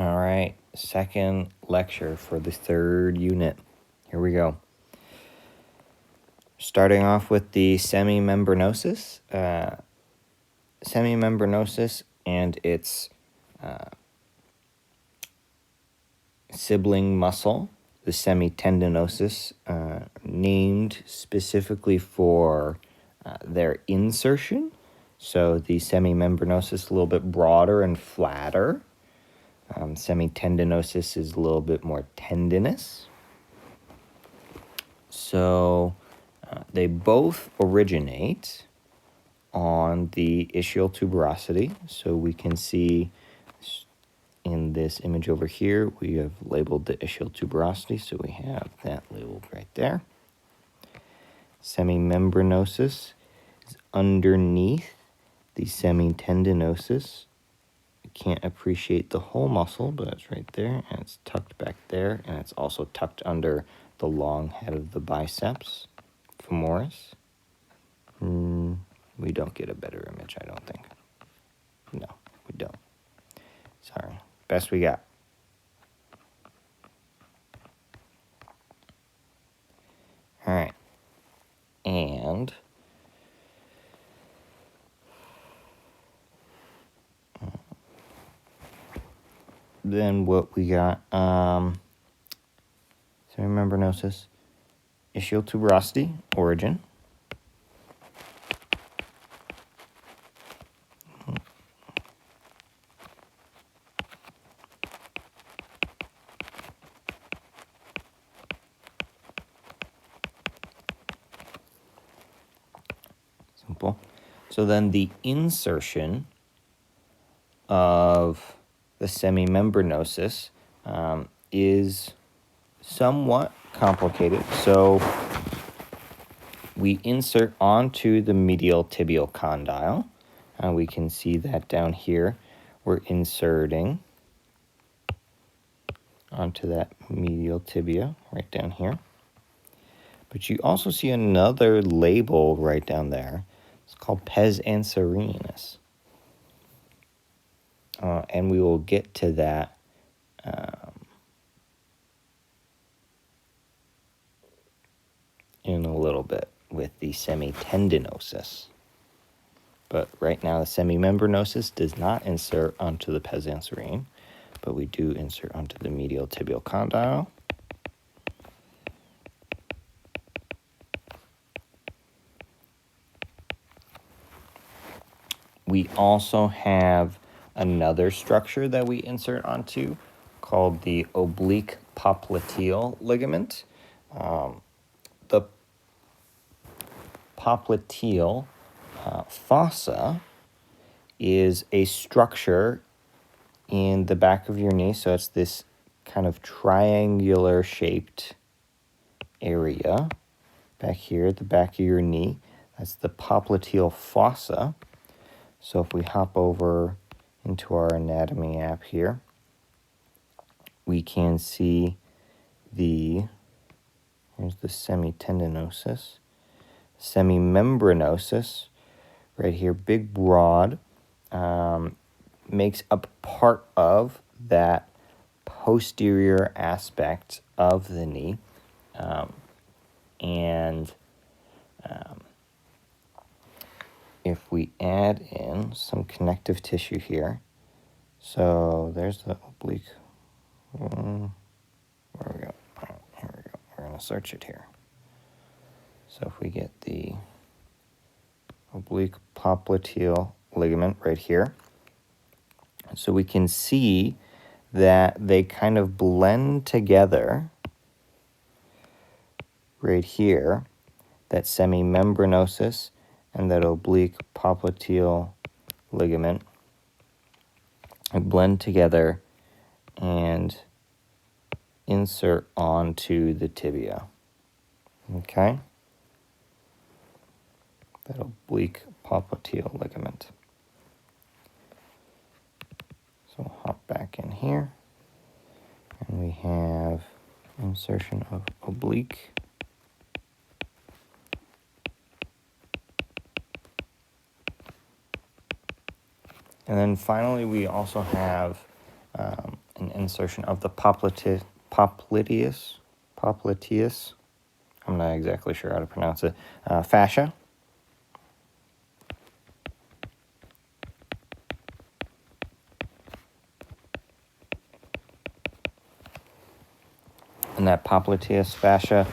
All right, second lecture for the third unit. Here we go. Starting off with the semimembranosus. Semimembranosus and its sibling muscle, the semitendinosus, named specifically for their insertion. So the semimembranosus is a little bit broader and flatter. Semitendinosus is a little bit more tendinous. So they both originate on the ischial tuberosity. So we can see in this image over here, we have labeled the ischial tuberosity. So we have that labeled right there. Semimembranosus is underneath the semitendinosus. You can't appreciate the whole muscle, but it's right there, and it's tucked back there, and it's also tucked under the long head of the biceps femoris. We don't get a better image, I don't think. No, we don't. Sorry. Best we got. All right. And then what we got, semimembranosus, ischial tuberosity, origin. Simple. So then the insertion of the semimembranosus is somewhat complicated. So we insert onto the medial tibial condyle. We can see that down here. We're inserting onto that medial tibia right down here. But you also see another label right down there. It's called pes anserinus. And we will get to that in a little bit with the semitendinosus. But right now, the semimembranosus does not insert onto the pes anserine, but we do insert onto the medial tibial condyle. We also have another structure that we insert onto called the oblique popliteal ligament. The popliteal fossa is a structure in the back of your knee. So it's this kind of triangular shaped area back here at the back of your knee. That's the popliteal fossa. So if we hop over into our anatomy app here, we can see here's the semitendinosus, semimembranosus, right here, big, broad, makes up part of that posterior aspect of the knee. If we add in some connective tissue here, so there's the oblique, where we go? Here we go. We're going to search it here. So if we get the oblique popliteal ligament right here, so we can see that they kind of blend together right here, that semimembranosus and that oblique popliteal ligament blend together and insert onto the tibia. Okay? That oblique popliteal ligament. So we'll hop back in here, and we have insertion of oblique And then finally, we also have an insertion of the popliteus. I'm not exactly sure how to pronounce it. Fascia. And that popliteus fascia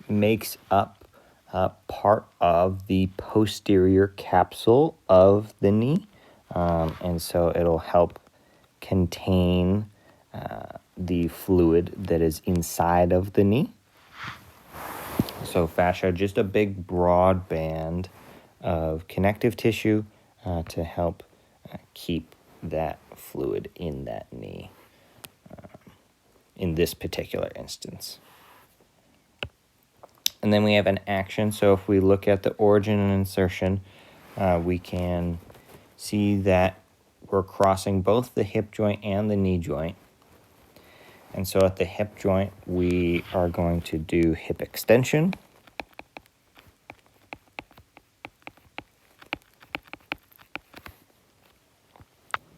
makes up part of the posterior capsule of the knee. And so it'll help contain the fluid that is inside of the knee. So fascia, just a big broad band of connective tissue to help keep that fluid in that knee in this particular instance. And then we have an action. So if we look at the origin and insertion, we can see that we're crossing both the hip joint and the knee joint. And so at the hip joint, we are going to do hip extension.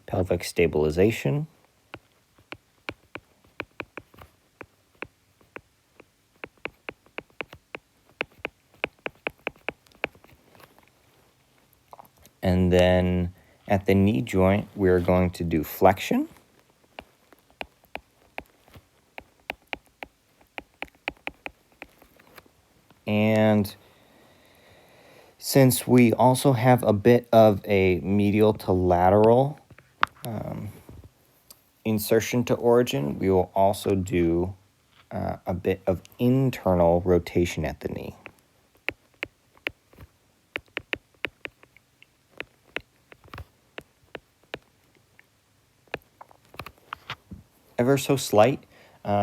Pelvic stabilization. And then at the knee joint, we're going to do flexion. And since we also have a bit of a medial to lateral insertion to origin, we will also do a bit of internal rotation at the knee. Ever so slight,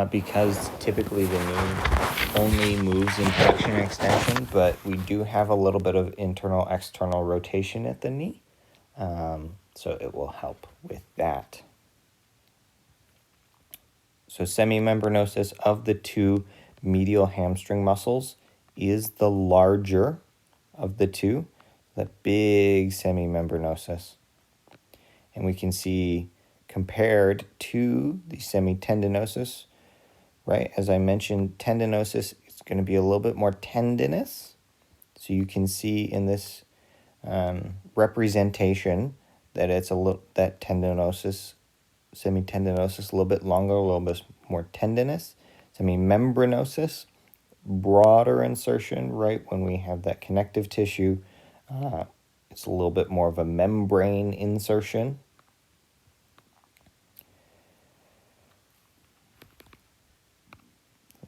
because typically the knee only moves in flexion and extension, but we do have a little bit of internal external rotation at the knee, so it will help with that. So semimembranosus of the two medial hamstring muscles is the larger of the two, the big semimembranosus. And we can see compared to the semitendinosus, right? As I mentioned, tendinosus is going to be a little bit more tendinous. So you can see in this representation that it's that tendinosus, semitendinosus, a little bit longer, a little bit more tendinous. Semimembranosus, broader insertion, right? When we have that connective tissue, it's a little bit more of a membrane insertion.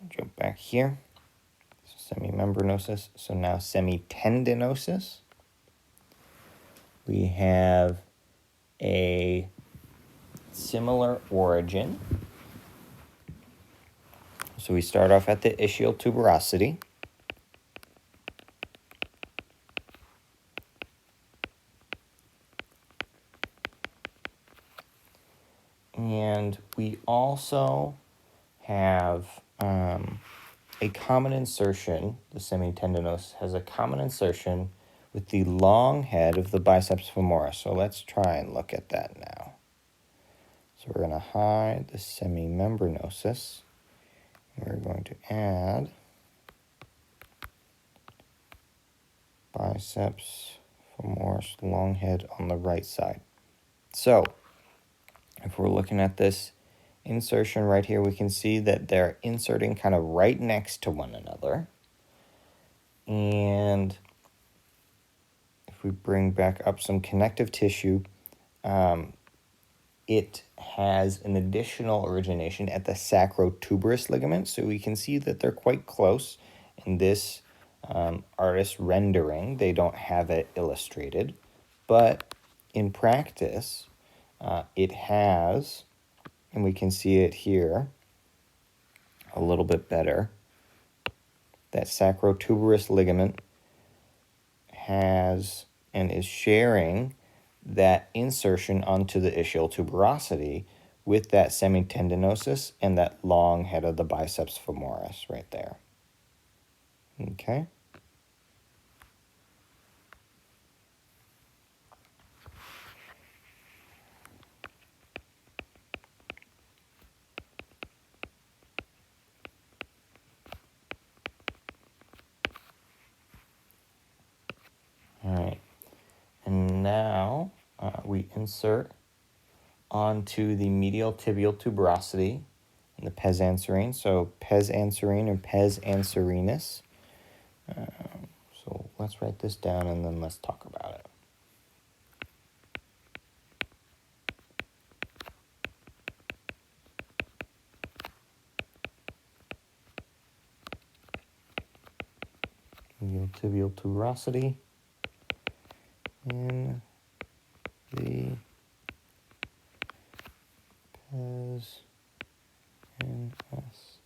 Jump back here. So semimembranosus. So now semitendinosus. We have a similar origin. So we start off at the ischial tuberosity. And we also have a common insertion. The semitendinosus has a common insertion with the long head of the biceps femoris. So let's try and look at that now. So we're going to hide the semimembranosus. We're going to add biceps femoris long head on the right side. So if we're looking at this insertion right here, we can see that they're inserting kind of right next to one another. And if we bring back up some connective tissue, it has an additional origination at the sacrotuberous ligament. So we can see that they're quite close in this artist rendering. They don't have it illustrated, but in practice, it has, and we can see it here a little bit better. That sacrotuberous ligament has and is sharing that insertion onto the ischial tuberosity with that semitendinosus and that long head of the biceps femoris right there. Okay. we insert onto the medial tibial tuberosity in the pes anserine. So pes anserine or pes anserinus. So let's write this down and then let's talk about it. Medial tibial tuberosity in the pes NS.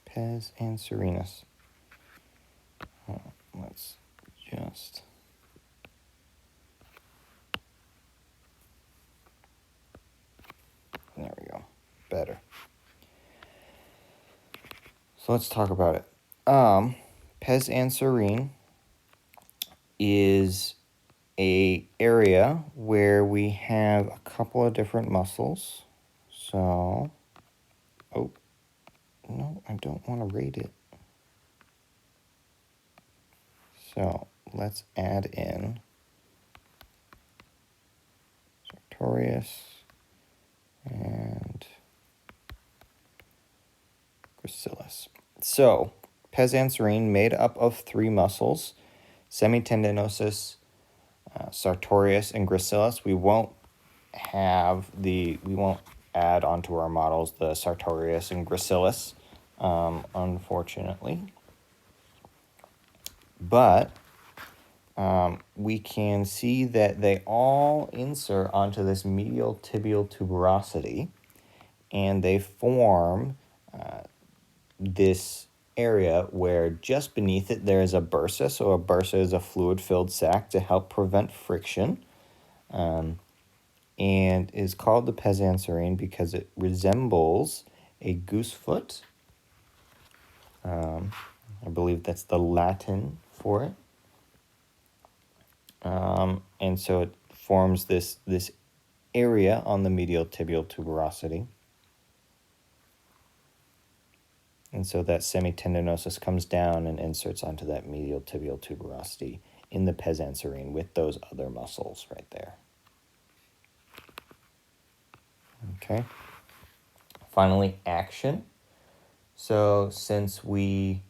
Pes anserinus. Let's just there we go. Better. So let's talk about it. Pes anserine is a area where we have a couple of different muscles. So, oh, no, I don't want to rate it. So let's add in sartorius and gracilis. So pes anserine made up of three muscles, semitendinosus, sartorius, and gracilis. We won't add onto our models the sartorius and gracilis, unfortunately. But we can see that they all insert onto this medial tibial tuberosity, and they form this area where just beneath it there is a bursa. So a bursa is a fluid-filled sac to help prevent friction, and is called the pes anserine because it resembles a goose foot. I believe that's the Latin for it. And so it forms this area on the medial tibial tuberosity. And so that semitendinosus comes down and inserts onto that medial tibial tuberosity in the pes anserine with those other muscles right there. Okay. Finally, action. So since we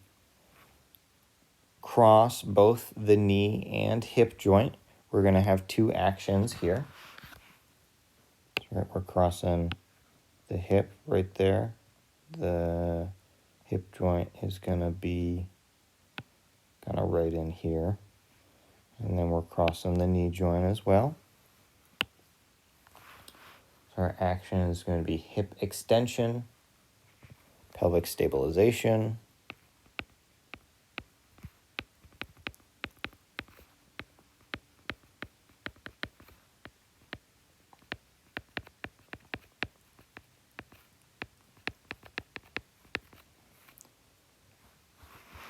cross both the knee and hip joint, we're going to have two actions here. So we're crossing the hip right there. The hip joint is going to be kind of right in here. And then we're crossing the knee joint as well. So our action is going to be hip extension, pelvic stabilization,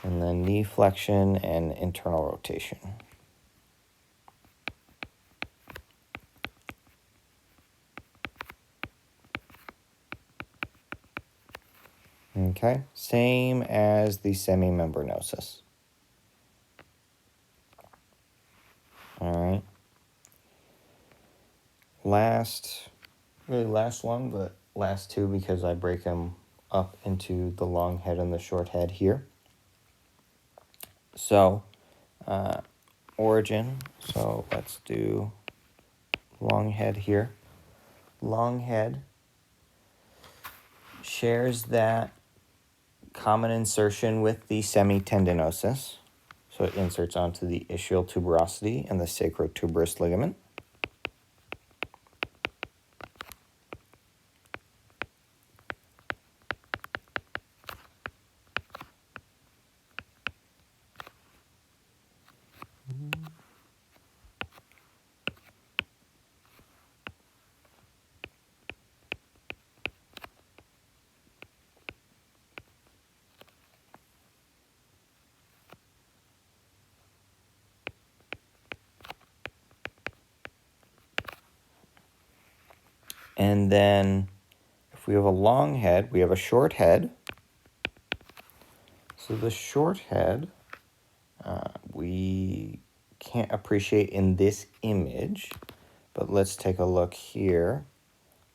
and then knee flexion and internal rotation. Okay, same as the semimembranosus. All right. Last one, but last two because I break them up into the long head and the short head here. So, origin. So let's do long head here. Long head shares that common insertion with the semitendinosus. So it inserts onto the ischial tuberosity and the sacrotuberous ligament. And then if if we have a long head, we have a short head. So the short head, we can't appreciate in this image, but let's take a look here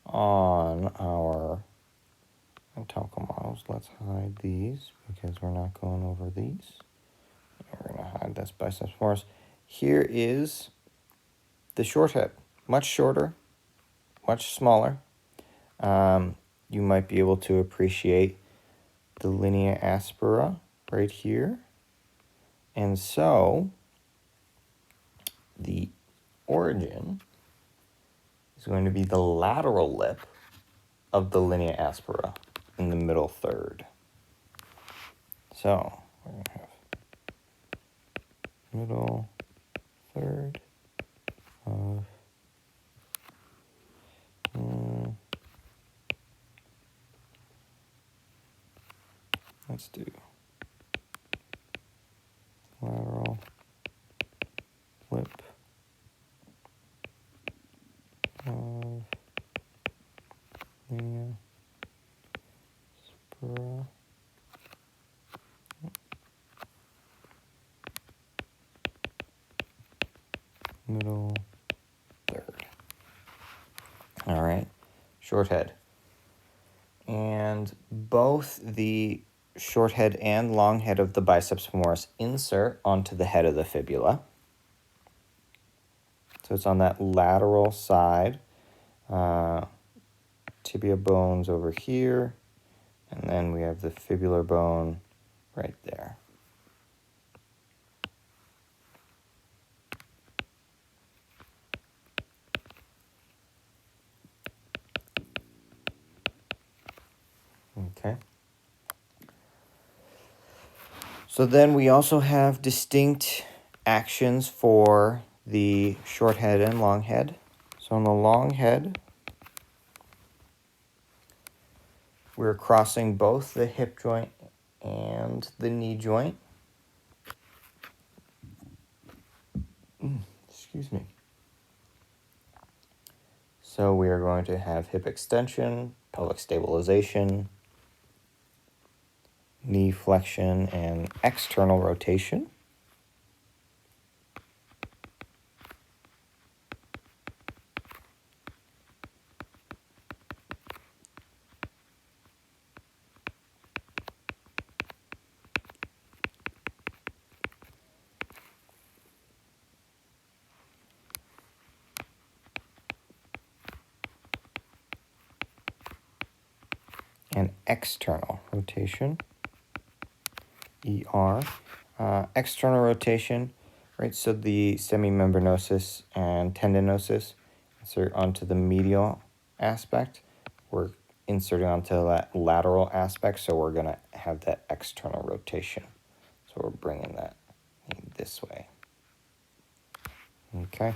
on our anatomical models. Let's hide these because we're not going over these. We're going to hide this biceps femoris. Here is the short head, much shorter, much smaller. You might be able to appreciate the linea aspera right here. And so the origin is going to be the lateral lip of the linea aspera in the middle third. So we're going to have middle third of let's do lateral lip of linea aspera. Middle third. All right, short head. And both the short head and long head of the biceps femoris insert onto the head of the fibula. So it's on that lateral side. Tibia bone's over here, and then we have the fibular bone right there. Okay. So then we also have distinct actions for the short head and long head. So on the long head, we're crossing both the hip joint and the knee joint. Excuse me. So we are going to have hip extension, pelvic stabilization, knee flexion, and external rotation. And external rotation, ER. External rotation, right? So the semimembranosus and tendinosus insert onto the medial aspect. We're inserting onto that lateral aspect, so we're going to have that external rotation. So we're bringing that this way. Okay.